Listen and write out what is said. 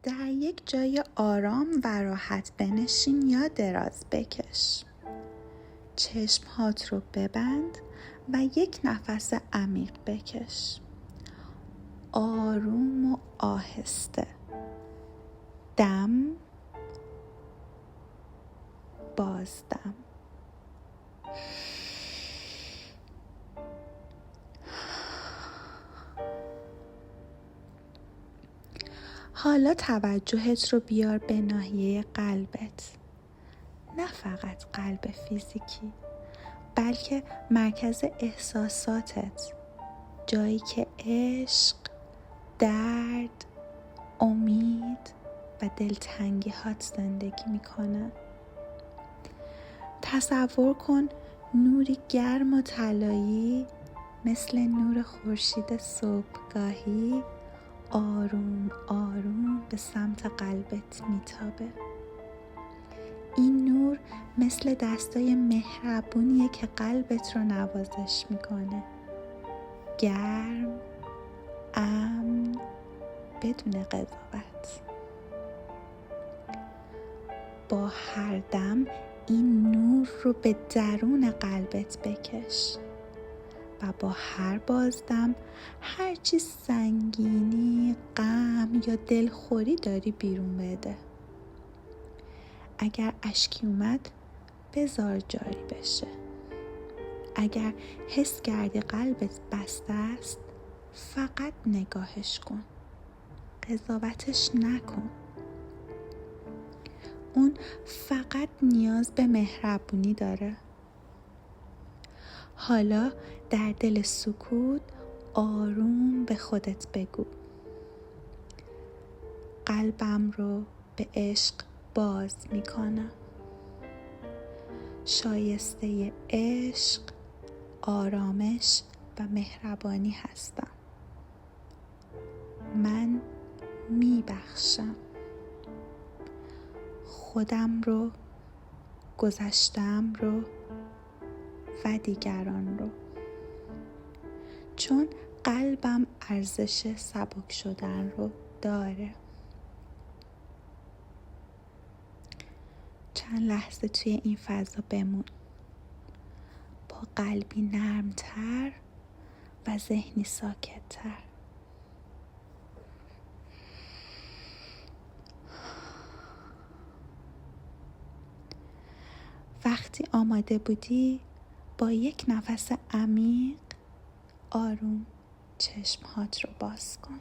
در یک جای آرام و راحت بنشین یا دراز بکش. چشمهات رو ببند و یک نفس عمیق بکش. آروم و آهسته. دم، بازدم. حالا توجهت رو بیار به ناحیه قلبت. نه فقط قلب فیزیکی، بلکه مرکز احساساتت، جایی که عشق، درد، امید و دلتنگی هات زندگی میکنه. تصور کن نوری گرم و طلایی مثل نور خورشید صبحگاهی آروم آروم به سمت قلبت میتابه. این نور مثل دستای مهربونیه که قلبت رو نوازش میکنه. گرم، امن، بدون قضاوت. با هر دم این نور رو به درون قلبت بکش و با هر بازدم هرچی سنگینی، غم یا دلخوری داری بیرون بده. اگر اشکی اومد بذار جاری بشه. اگر حس کردی قلبت بسته است فقط نگاهش کن. قضاوتش نکن. اون فقط نیاز به مهربونی داره. حالا در دل سکوت آروم به خودت بگو: قلبم رو به عشق باز میکنم. شایسته عشق، آرامش و مهربانی هستم. من میبخشم. خودم رو، گذشتم رو و دیگران رو. چون قلبم ارزش سبک شدن رو داره. چند لحظه توی این فضا بمون، با قلبی نرمتر و ذهنی ساکتتر. وقتی آماده بودی با یک نفس عمیق آروم چشمهات رو باز کن.